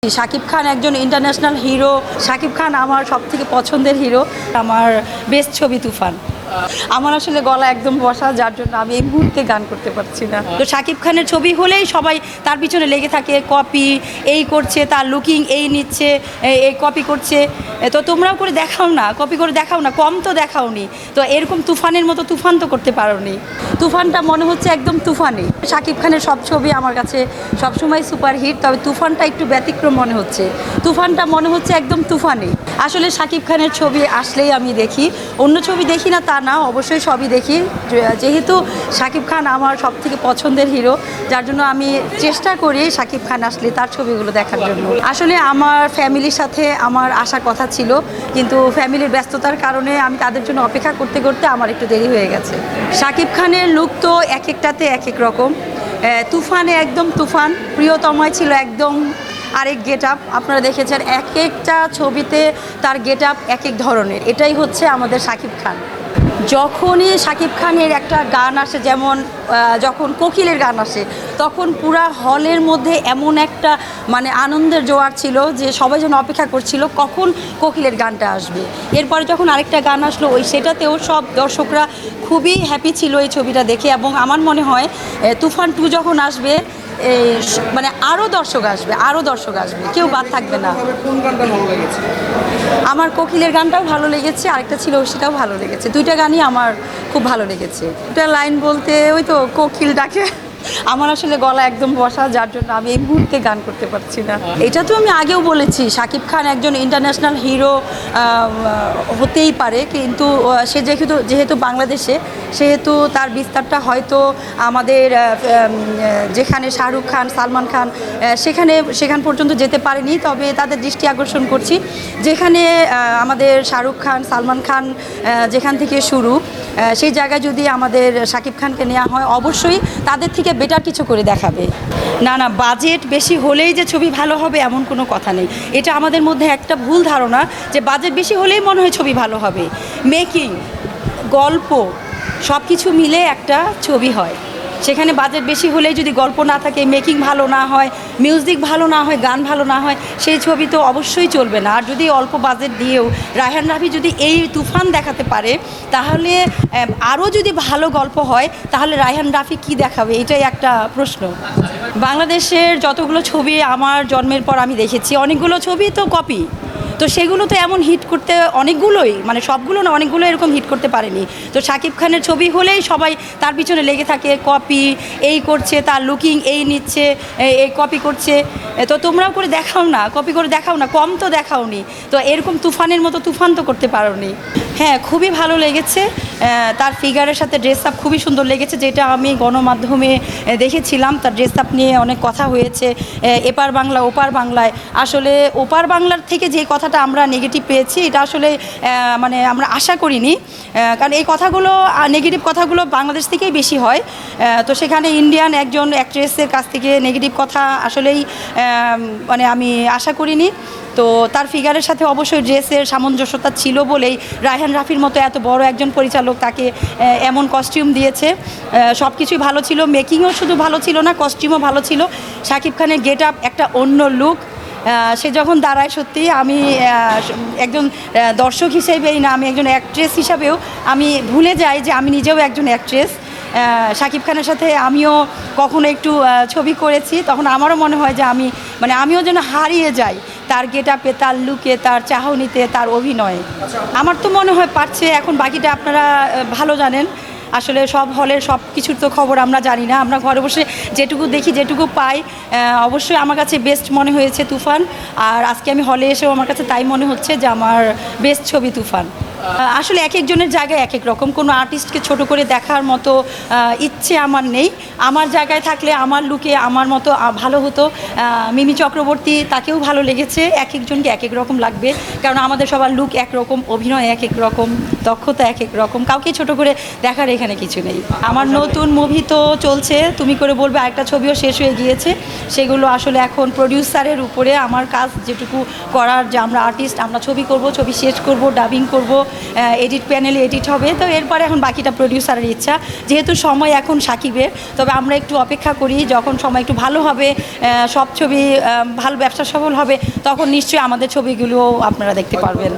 শাকিব খান একজন international hero. Shakib Khan আমার সবথেকে পছন্দের হিরো। আমার বেস্ট ছবি তুফান। আমার আসলে গলা একদম বসা, যার জন্য আমি এই মুহূর্তে গান করতে পারছি না। তো শাকিব খানের ছবি হলেই সবাই তার পিছনে লেগে থাকে, কপি এই করছে, তার লুকিং এই নিচ্ছে, এই কপি করছে। তো তোমরাও করে দেখাও না, কপি করে দেখাও না, কম তো দেখাওনি। তো এরকম তুফানের মতো তুফান তো করতে পারোনি। তুফানটা মনে হচ্ছে একদম তুফানি। শাকিব খানের সব ছবি আমার কাছে সবসময় সুপারহিট, তবে তুফানটা একটু ব্যতিক্রম মনে হচ্ছে। তুফানটা মনে হচ্ছে একদম তুফানি। আসলে শাকিব খানের ছবি আসলেই আমি দেখি, অন্য ছবি দেখি না তা না, অবশ্যই সবই দেখি। যেহেতু শাকিব খান আমার সবথেকে পছন্দের হিরো, যার জন্য আমি চেষ্টা করি শাকিব খান আসলে তার ছবিগুলো দেখার জন্য। আসলে আমার ফ্যামিলির সাথে আমার আসার কথা ছিল, কিন্তু ফ্যামিলির ব্যস্ততার কারণে আমি তাদের জন্য অপেক্ষা করতে করতে আমার একটু দেরি হয়ে গেছে। শাকিব খানের লুক তো এক একটাতে এক এক রকম। তুফানে একদম তুফান, প্রিয়তমায় ছিল একদম আরেক গেট আপ। আপনারা দেখেছেন এক একটা ছবিতে তার গেট আপ এক এক ধরনের। এটাই হচ্ছে আমাদের শাকিব খান। যখনই শাকিব খানের একটা গান আসে, যেমন যখন কোকিলের গান আসে, তখন পুরা হলের মধ্যে এমন একটা আনন্দের জোয়ার ছিল যে সবাই যেন অপেক্ষা করছিল কখন কোকিলের গানটা আসবে। এরপরে যখন আরেকটা গান আসলো, সেটাতেও সব দর্শকরা খুবই হ্যাপি ছিল এই ছবিটা দেখে। এবং আমার মনে হয় তুফান 2 যখন আসবে, আরও দর্শক আসবে, কেউ বাদ থাকবে না। কোন গানটা ভালো লেগেছে? আমার কোকিলের গানটাও ভালো লেগেছে, আরেকটা ছিল সেটাও ভালো লেগেছে। দুইটা গানই আমার খুব ভালো লেগেছে। একটা লাইন বলতে ওই তো কোকিল ডাকে। আমার আসলে গলা একদম বসা, যার জন্য আমি এই মুহূর্তে গান করতে পারছি না। এটা তো আমি আগেও বলেছি, শাকিব খান একজন ইন্টারন্যাশনাল হিরো হতেই পারে, কিন্তু সে যেহেতু বাংলাদেশে, সেহেতু তার বিস্তারটা হয়তো আমাদের যেখানে শাহরুখ খান, সালমান খান সেখান পর্যন্ত যেতে পারেনি। তবে তাদের দৃষ্টি আকর্ষণ করছি, যেখানে আমাদের শাহরুখ খান, সালমান খান যেখান থেকে শুরু, সেই জায়গায় যদি আমাদের শাকিব খানকে নেওয়া হয়, অবশ্যই তাদের থেকে বেটার কিছু করে দেখাবে। না, বাজেট বেশি হলেই যে ছবি ভালো হবে এমন কোনো কথা নেই। এটা আমাদের মধ্যে একটা ভুল ধারণা যে বাজেট বেশি হলেই মনে হয় ছবি ভালো হবে। মেকিং, গল্প সব কিছু মিলে একটা ছবি হয়। সেখানে বাজেট বেশি হলেই যদি গল্প না থাকে, মেকিং ভালো না হয়, মিউজিক ভালো না হয়, গান ভালো না হয়, সেই ছবি তো অবশ্যই চলবে না। আর যদি অল্প বাজেট দিয়েও রায়হান রাফি যদি এই তুফান দেখাতে পারে, তাহলে আরও যদি ভালো গল্প হয়, তাহলে রায়হান রাফি কি দেখাবে, এটাই একটা প্রশ্ন। বাংলাদেশের যতগুলো ছবি আমার জন্মের পর আমি দেখেছি, অনেকগুলো ছবি তো কপি। তো সেগুলো তো এমন হিট করতে অনেকগুলোই, সবগুলো না, অনেকগুলো এরকম হিট করতে পারেনি। তো শাকিব খানের ছবি হলেই সবাই তার পিছনে লেগে থাকে, কপি এই করছে, তার লুকিং এই নিচ্ছে, এই কপি করছে। তো তোমরাও করে দেখাও না, কপি করে দেখাও না, কম তো দেখাওনি। তো এরকম তুফানের মতো তুফান তো করতে পারোনি। হ্যাঁ, খুবই ভালো লেগেছে। তার ফিগারের সাথে ড্রেস আপ খুবই সুন্দর লেগেছে, যেটা আমি গণমাধ্যমে দেখেছিলাম। তার ড্রেস আপ নিয়ে অনেক কথা হয়েছে, এপার বাংলা ওপার বাংলায়। আসলে ওপার বাংলার থেকে যে কথাটা আমরা নেগেটিভ পেয়েছি, এটা আসলে আমরা আশা করিনি। কারণ এই কথাগুলো, নেগেটিভ কথাগুলো বাংলাদেশ থেকেই বেশি হয়। তো সেখানে ইন্ডিয়ান একজন অ্যাক্ট্রেসের কাছ থেকে নেগেটিভ কথা আসলেই আমি আশা করিনি। তো তার ফিগারের সাথে অবশ্যই ড্রেসের সামঞ্জস্যতা ছিল বলেই রায়হান রাফির মতো এত বড় একজন পরিচালক তাকে এমন কস্টিউম দিয়েছে। সব কিছুই ভালো ছিল, মেকিংও শুধু ভালো ছিল না, কস্টিউমও ভালো ছিল। শাকিব খানের গেট আপ একটা অন্য লুক। সে যখন দাঁড়ায়, সত্যি আমি একজন দর্শক হিসেবেই না, আমি একজন অ্যাক্ট্রেস হিসাবেও আমি ভুলে যাই যে আমি নিজেও একজন অ্যাক্ট্রেস। শাকিব খানের সাথে আমিও কখনো একটু ছবি করেছি, তখন আমারও মনে হয় যে আমিও যেন হারিয়ে যাই তার গেট আপে, তার লুকে, তার চাহনিতে, তার অভিনয়ে। আমার তো মনে হয় পারছে। এখন বাকিটা আপনারা ভালো জানেন। আসলে সব হলের সব কিছুর তো খবর আমরা জানি না। আমরা ঘরে বসে যেটুকু দেখি, যেটুকু পাই, অবশ্যই আমার কাছে বেস্ট মনে হয়েছে তুফান। আর আজকে আমি হলে এসেও আমার কাছে তাই মনে হচ্ছে যে আমার বেস্ট ছবি তুফান। আসলে এক একজনের জায়গায় এক এক রকম, কোনো আর্টিস্টকে ছোট করে দেখার মতো ইচ্ছে আমার নেই। আমার জায়গায় থাকলে আমার লুকে আমার মতো ভালো হতো। মিমি চক্রবর্তী, তাকেও ভালো লেগেছে। এক একজনকে এক এক রকম লাগবে, কারণ আমাদের সবার লুক একরকম, অভিনয় এক এক রকম, দক্ষতা এক এক রকম, কাউকে ছোট করে দেখার এখানে কিছু নেই। আমার নতুন মুভি তো চলছে, তুমি করে বলবে, আরেকটা ছবিও শেষ হয়ে গিয়েছে। সেগুলো আসলে এখন প্রডিউসারের উপরে। আমার কাজ যেটুকু করার, যে আমরা আর্টিস্ট, আমরা ছবি করব, ছবি শেষ করব, ডাবিং করব, এডিট প্যানেলে এডিট হবে। তো এরপরে এখন বাকিটা প্রডিউসারের ইচ্ছা, যেহেতু সময় এখন সাকিবের, তবে আমরা একটু অপেক্ষা করি, যখন সময় একটু ভালো হবে, সব ছবি ভালো ব্যবসা সফল হবে, তখন নিশ্চয়ই আমাদের ছবিগুলোও আপনারা দেখতে পারবেন।